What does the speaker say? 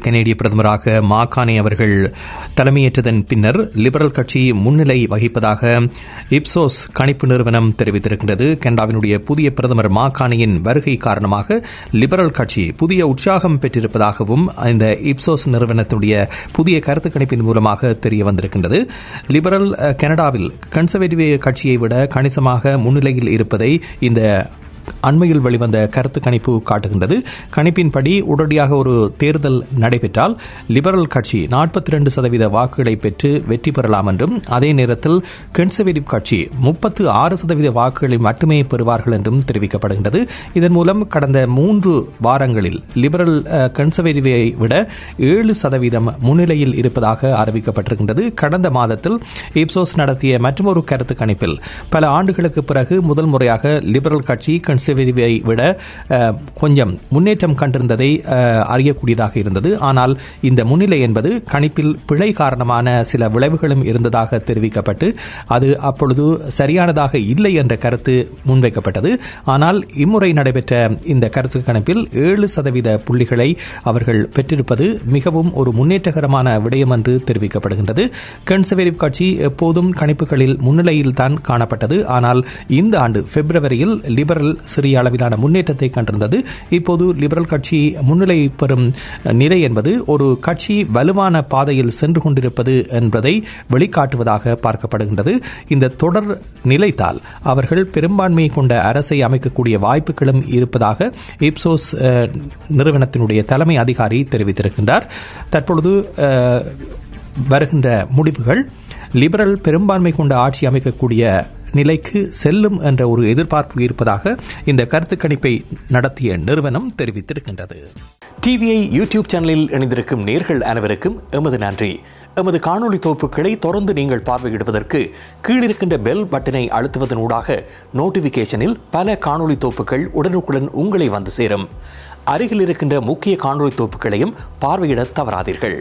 கனேடிய பிரதமராக மாகானே அவர்கள் தலைமையேற்றதன் பின்னர் லிபரல் கட்சி முன்னிலை வகிப்பதாக இப்சோஸ் கணிப்பு நிறுவனம் தெரிவித்திருக்கின்றது. கனடாவினுடைய புதிய பிரதமர் மாகானேயின் வருகை காரணமாக லிபரல் கட்சி புதிய உற்சாகம் பெற்றிருப்பதாகவும் இந்த இப்சோஸ் நிறுவனத்துடைய புதிய கருத்து கணிப்பின் மூலமாக தெரிய வந்திருக்கின்றது. லிபரல் கனடாவில் கன்சர்வேட்டிவ் கட்சியை விட கணிசமாக முன்னிலையில் இருப்பதை இந்த அண்மையில் வெளிவந்த கருத்து கணிப்பு காட்டுகின்றது. கணிப்பின்படி உடனடியாக ஒரு தேர்தல் நடைபெற்றால் லிபரல் கட்சி 42% வாக்குகளை பெற்று வெற்றி பெறலாம் என்றும், அதே நேரத்தில் கன்சர்வேட்டிவ் கட்சி 36% வாக்குகளை மட்டுமே பெறுவார்கள் என்றும் தெரிவிக்கப்படுகின்றது. இதன் மூலம் கடந்த 3 வாரங்களில் லிபரல் கன்சர்வேட்டிவை விட 7% முன்னிலையில் இருப்பதாக அறிவிக்கப்பட்டிருக்கின்றது. கடந்த மாதத்தில் இப்சோஸ் நடத்திய மற்றொரு கருத்து கணிப்பில் பல ஆண்டுகளுக்கு பிறகு முதல் முறையாக லிபரல் கட்சி கன்சர்வேட்டிவை விட கொஞ்சம் முன்னேற்றம் கண்டிருந்ததை அறியக்கூடியதாக இருந்தது. ஆனால் இந்த முன்னிலை என்பது கணிப்பில் பிழை காரணமான சில விளைவுகளும் இருந்ததாக தெரிவிக்கப்பட்டு அது அப்பொழுது சரியானதாக இல்லை என்ற கருத்து முன்வைக்கப்பட்டது. ஆனால் இம்முறை நடைபெற்ற இந்த கருத்து கணிப்பில் 7% புள்ளிகளை அவர்கள் பெற்றிருப்பது மிகவும் ஒரு முன்னேற்றகரமான விடயம் என்று தெரிவிக்கப்படுகின்றது. கன்சர்வேட்டிவ் கட்சி எப்போதும் கணிப்புகளில் முன்னிலையில் தான் காணப்பட்டது. ஆனால் இந்த ஆண்டு பிப்ரவரியில் லிபரல் சிறிய அளவிலான முன்னேற்றத்தை கண்டிருந்தது. இப்போது லிபரல் கட்சி முன்னிலை பெறும் நிலை என்பது ஒரு கட்சி வலுவான பாதையில் சென்று கொண்டிருப்பது என்பதை வெளிக்காட்டுவதாக பார்க்கப்படுகின்றது. இந்த தொடர் நிலைத்தால் அவர்கள் பெரும்பான்மை கொண்ட அரசை அமைக்கக்கூடிய வாய்ப்புகளும் இருப்பதாக இப்சோஸ் நிறுவனத்தினுடைய தலைமை அதிகாரி தெரிவித்திருக்கின்றார். தற்பொழுது வருகின்ற முடிவுகள் லிபரல் பெரும்பான்மை கொண்ட ஆட்சி அமைக்கக்கூடிய நிலைக்கு செல்லும் என்ற ஒரு எதிர்பார்ப்பு இருப்பதாக இந்த கருத்து கணிப்பை நடத்திய நிறுவனம் தெரிவித்திருக்கின்றது. டிவிஐ யூடியூப் சேனலில் இணைந்திருக்கும் நேர்கள் அனைவருக்கும் எமது நன்றி. எமது காணொலி தொகுப்புகளை தொடர்ந்து நீங்கள் பார்வையிடுவதற்கு கீழிருக்கின்ற பெல் பட்டனை அழுத்துவதனூடாக நோட்டிபிகேஷனில் பல காணொலி தொகுப்புகள் உடனுக்குடன் உங்களை வந்து சேரும். அருகில் இருக்கின்ற முக்கிய காணொலி தொகுப்புகளையும் பார்வையிட தவறாதீர்கள்.